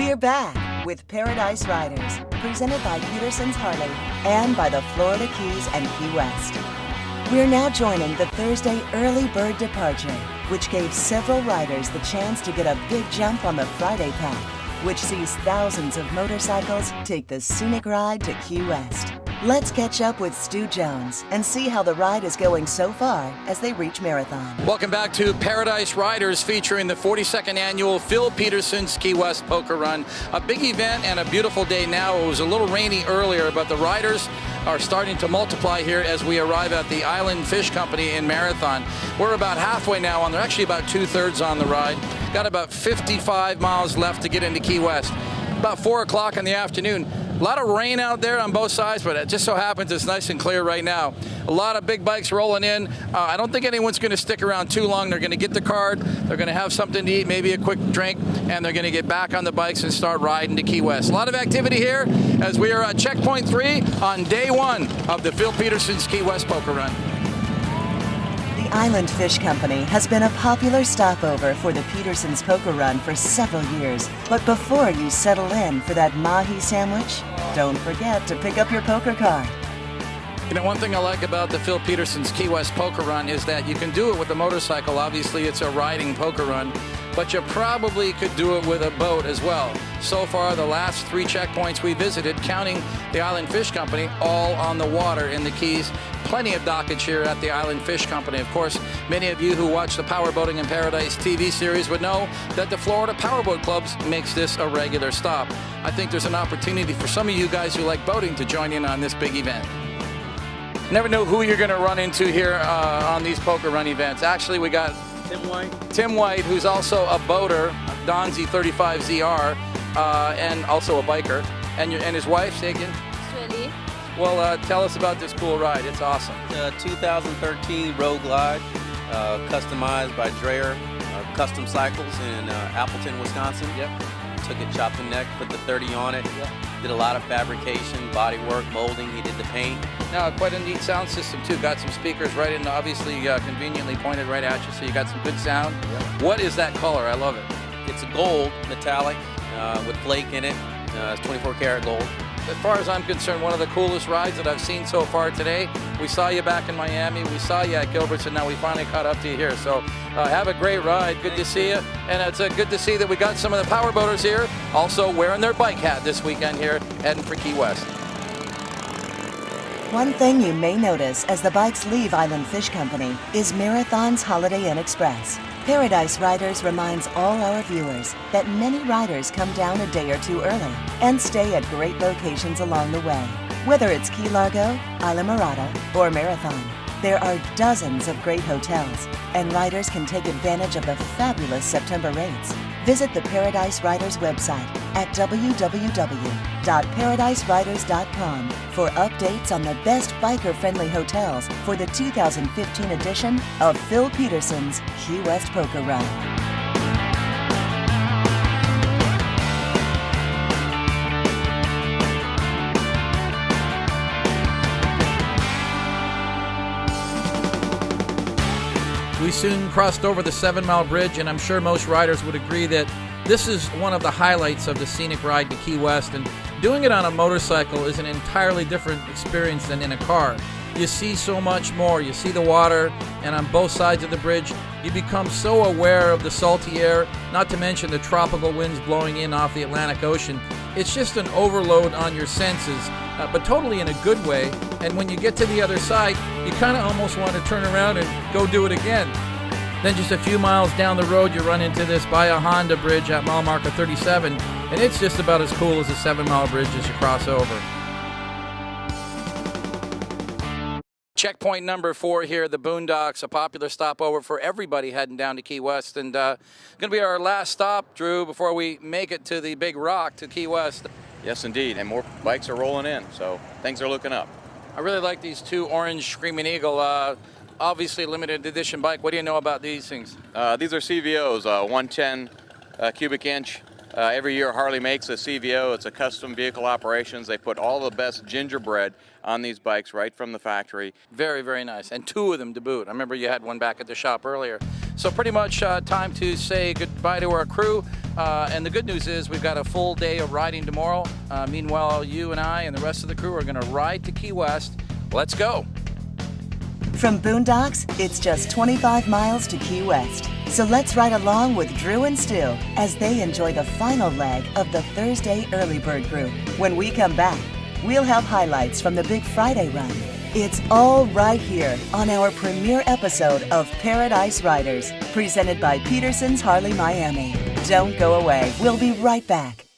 We're back with Paradise Riders, presented by Peterson's Harley and by the Florida Keys and Key West. We're now joining the Thursday early bird departure, which gave several riders the chance to get a big jump on the Friday pack, which sees thousands of motorcycles take the scenic ride to Key West. Let's catch up with Stu Jones and see how the ride is going so far as they reach Marathon. Welcome back to Paradise Riders, featuring the 42nd annual Phil Peterson's Key West Poker Run. A big event and a beautiful day now. It was a little rainy earlier, but the riders are starting to multiply here as we arrive at the Island Fish Company in Marathon. We're about halfway now on. They're actually about 2/3 on the ride. Got about 55 miles left to get into Key West. About 4 o'clock in the afternoon. A lot of rain out there on both sides, but it just so happens it's nice and clear right now. A lot of big bikes rolling in. I don't think anyone's going to stick around too long. They're going to get the card, they're going to have something to eat, maybe a quick drink, and they're going to get back on the bikes and start riding to Key West. A lot of activity here as we are at checkpoint 3 on day 1 of the Phil Peterson's Key West Poker Run. The Island Fish Company has been a popular stopover for the Peterson's Poker Run for several years. But before you settle in for that mahi sandwich, don't forget to pick up your poker card. You know, one thing I like about the Phil Peterson's Key West Poker Run is that you can do it with a motorcycle. Obviously, it's a riding poker run, but you probably could do it with a boat as well. So far, the last 3 checkpoints we visited, counting the Island Fish Company, all on the water in the Keys. Plenty of dockage here at the Island Fish Company. Of course, many of you who watch the Power Boating in Paradise TV series would know that the Florida Powerboat Clubs makes this a regular stop. I think there's an opportunity for some of you guys who like boating to join in on this big event. Never know who you're going to run into here on these poker run events. Actually, we got Tim White, who's also a boater, Donzi 35ZR, and also a biker. And his wife, say again? Really? Well, tell us about this cool ride. It's awesome. 2013 Road Glide, customized by Dreyer Custom Cycles in Appleton, Wisconsin. Yep. Took it, chopped the neck, put the 30 on it. Yep. Did a lot of fabrication, body work, molding. He did the paint. Now, quite a neat sound system, too. Got some speakers right in, obviously conveniently pointed right at you, so you got some good sound. Yep. What is that color? I love it. It's a gold, metallic, with flake in it. It's 24 karat gold. As far as I'm concerned, one of the coolest rides that I've seen so far today. We saw you back in Miami, we saw you at Gilbert's, and now we finally caught up to you here. So have a great ride. Good to see you. And it's good to see that we got some of the power boaters here also wearing their bike hat this weekend here, heading for Key West. One thing you may notice as the bikes leave Island Fish Company is Marathon's Holiday Inn Express. Paradise Riders reminds all our viewers that many riders come down a day or 2 early and stay at great locations along the way. Whether it's Key Largo, Isla Mirada, or Marathon, there are dozens of great hotels, and riders can take advantage of the fabulous September rates. Visit the Paradise Riders website at www.paradiseriders.com for updates on the best biker-friendly hotels for the 2015 edition of Phil Peterson's Key West Poker Run. We soon crossed over the 7-mile bridge, and I'm sure most riders would agree that this is one of the highlights of the scenic ride to Key West, and doing it on a motorcycle is an entirely different experience than in a car. You see so much more. You see the water, and on both sides of the bridge, you become so aware of the salty air, not to mention the tropical winds blowing in off the Atlantic Ocean. It's just an overload on your senses, but totally in a good way. And when you get to the other side, you kind of almost want to turn around and go do it again. Then just a few miles down the road, you run into this Bahia Honda bridge at mile marker 37, and it's just about as cool as a 7-mile bridge as you cross over. Checkpoint number 4 here, the Boondocks, a popular stopover for everybody heading down to Key West, and going to be our last stop, Drew, before we make it to the Big Rock to Key West. Yes, indeed, and more bikes are rolling in, so things are looking up. I really like these 2 orange Screaming Eagle, obviously limited edition bike. What do you know about these things? These are CVOs, 110 cubic inch. Every year Harley makes a CVO. It's a custom vehicle operations. They put all the best gingerbread on these bikes right from the factory. Very, very nice. And 2 of them to boot. I remember you had one back at the shop earlier. So pretty much time to say goodbye to our crew. And the good news is we've got a full day of riding tomorrow. Meanwhile, you and I and the rest of the crew are going to ride to Key West. Let's go. From Boondocks, it's just 25 miles to Key West. So let's ride along with Drew and Stu as they enjoy the final leg of the Thursday Early Bird Group. When we come back, we'll have highlights from the Big Friday run. It's all right here on our premiere episode of Paradise Riders, presented by Peterson's Harley Miami. Don't go away. We'll be right back.